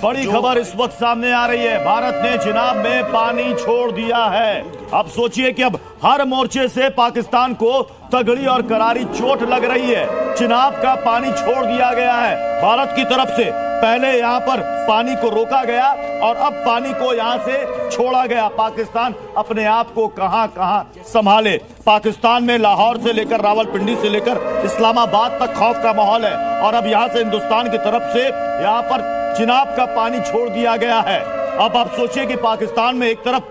बड़ी खबर इस वक्त सामने आ रही है। भारत ने चिनाब में पानी छोड़ दिया है। अब सोचिए कि अब हर मोर्चे से पाकिस्तान को तगड़ी और करारी चोट लग रही है। चिनाब का पानी छोड़ दिया गया है भारत की तरफ से। पहले यहां पर पानी को रोका गया और अब पानी को यहां से छोड़ा गया। पाकिस्तान अपने आप को कहां कहां संभाले। पाकिस्तान में लाहौर से लेकर रावलपिंडी से लेकर इस्लामाबाद तक खौफ का माहौल है और अब यहां से हिंदुस्तान की तरफ से यहां पर चिनाब का पानी छोड़ दिया गया है। अब आप सोचिए कि पाकिस्तान में एक तरफ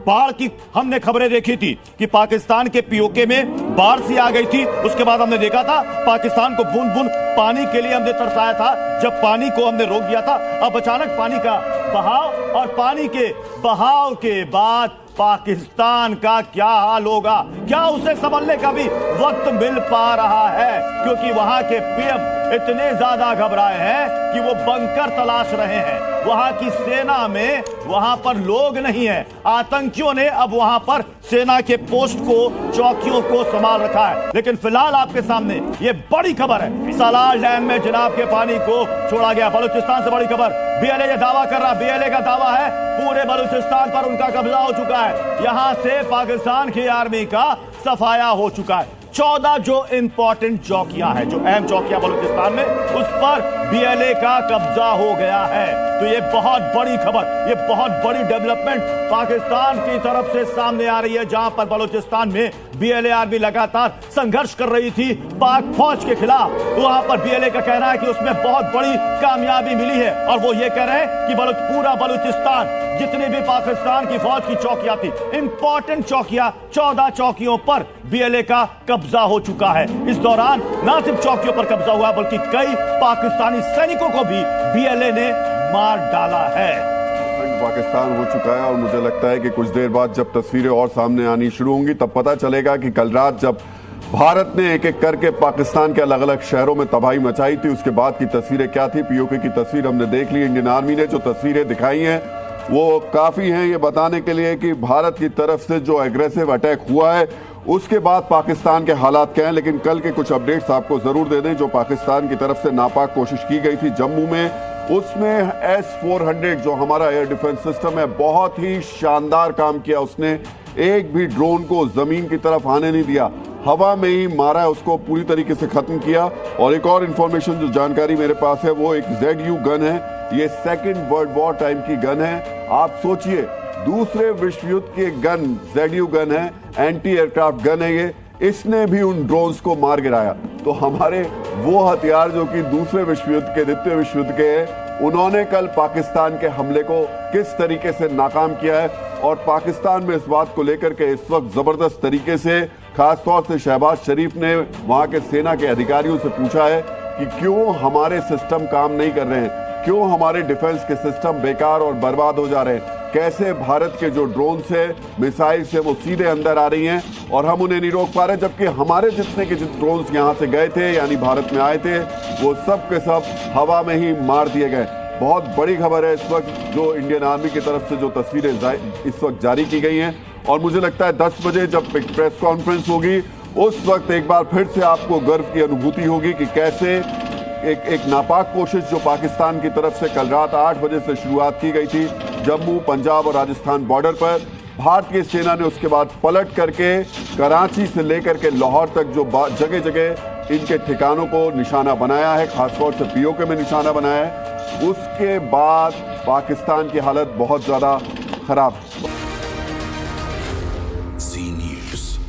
बाढ़ की हमने खबरें देखी थी कि पाकिस्तान के पीओके में बाढ़ सी आ गई थी। उसके बाद हमने देखा था पाकिस्तान को बूंद बूंद पानी के लिए हमने तरसाया था जब पानी को हमने रोक दिया था। अब अचानक पानी का बहाव और पानी के बहाव के बाद पाकिस्तान का क्या हाल होगा, क्या उसे संभलने का भी वक्त मिल पा रहा है? क्योंकि वहां के पीएम इतने ज्यादा घबराए हैं कि वो बंकर तलाश रहे हैं। वहां की सेना में वहां पर लोग नहीं है। आतंकियों ने अब वहां पर सेना के पोस्ट को, चौकियों को संभाल रखा है। लेकिन फिलहाल आपके सामने ये बड़ी खबर है। सलाल डैम में चिनाब के पानी को छोड़ा गया। बलूचिस्तान से बड़ी खबर। बीएलए ये दावा कर रहा, बीएलए का दावा है पूरे बलूचिस्तान पर उनका कब्जा हो चुका है। यहां से पाकिस्तान की आर्मी का सफाया हो चुका है। 14 जो इंपॉर्टेंट चौकियां हैं, जो अहम चौकियां बलूचिस्तान में, उस पर बीएलए का कब्जा हो गया है। तो ये बहुत बड़ी खबर, ये बहुत बड़ी डेवलपमेंट पाकिस्तान की तरफ से सामने आ रही है। जहां पर बलूचिस्तान में बीएलए आर्मी लगातार संघर्ष कर रही थी पाक फौज के खिलाफ, वहां पर बीएलए का कहना है कि उसमें बहुत बड़ी कामयाबी मिली है। और वो ये कह रहे हैं कि पूरा बलूचिस्तान, जितनी भी पाकिस्तान की फौज की चौकियां थी, इंपॉर्टेंट चौकियां, 14 चौकियों पर बीएलए का कब्जा हो चुका है। इस दौरान न सिर्फ चौकियों पर कब्जा हुआ बल्कि कई पाकिस्तानी सैनिकों को भी बीएलए ने मार डाला है। पाकिस्तान हो चुका है और मुझे लगता है कि कुछ देर बाद जब तस्वीरें और सामने आनी शुरू होंगी तब पता चलेगा कि कल रात जब भारत ने एक एक करके पाकिस्तान के अलग अलग शहरों में तबाही मचाई थी उसके बाद की तस्वीरें क्या थी। पीओके की तस्वीर हमने देख ली। इंडियन आर्मी ने जो तस्वीरें दिखाई हैं वो काफी हैं ये बताने के लिए कि भारत की तरफ से जो एग्रेसिव अटैक हुआ है उसके बाद पाकिस्तान के हालात क्या हैं। लेकिन कल के कुछ अपडेट्स आपको जरूर दे दें। जो पाकिस्तान की तरफ से नापाक कोशिश की गई थी जम्मू में, उसमें S-400 जो हमारा एयर डिफेंस सिस्टम है, बहुत ही शानदार काम किया। उसने एक भी ड्रोन को जमीन की तरफ आने नहीं दिया, हवा में ही मारा है, उसको पूरी तरीके से खत्म किया। और एक और इंफॉर्मेशन जो जानकारी मेरे पास है वो एक ZU गन है। ये सेकेंड वर्ल्ड वॉर टाइम की गन है। आप सोचिए, दूसरे विश्व युद्ध की गन ZU गन है, एंटी एयरक्राफ्ट गन है ये। इसने भी उन ड्रोन्स को मार गिराया। तो हमारे वो हथियार जो कि दूसरे विश्व युद्ध के, द्वितीय विश्व युद्ध के हैं, उन्होंने कल पाकिस्तान के हमले को किस तरीके से नाकाम किया है। और पाकिस्तान में इस बात को लेकर के इस वक्त जबरदस्त तरीके से खासतौर से शहबाज शरीफ ने वहां के सेना के अधिकारियों से पूछा है कि क्यों हमारे सिस्टम काम नहीं कर रहे हैं, क्यों हमारे डिफेंस के सिस्टम बेकार और बर्बाद हो जा रहे हैं, कैसे भारत के जो ड्रोन से, मिसाइल से वो सीधे अंदर आ रही हैं और हम उन्हें नहीं रोक पा रहे। जबकि हमारे जितने के ड्रोन्स यहाँ से गए थे यानी भारत में आए थे वो सब के सब हवा में ही मार दिए गए। बहुत बड़ी खबर है इस वक्त जो इंडियन आर्मी की तरफ से जो तस्वीरें इस वक्त जारी की गई हैं। और मुझे लगता है 10 बजे जब एक प्रेस कॉन्फ्रेंस होगी उस वक्त एक बार फिर से आपको गर्व की अनुभूति होगी कि कैसे एक नापाक कोशिश जो पाकिस्तान की तरफ से कल रात 8 बजे से शुरुआत की गई थी जम्मू, पंजाब और राजस्थान बॉर्डर पर, भारतीय सेना ने उसके बाद पलट करके कराची से लेकर के लाहौर तक जो जगह जगह इनके ठिकानों को निशाना बनाया है, खासतौर से पीओके में निशाना बनाया है। उसके बाद पाकिस्तान की हालत बहुत ज्यादा खराब। सी न्यूज़।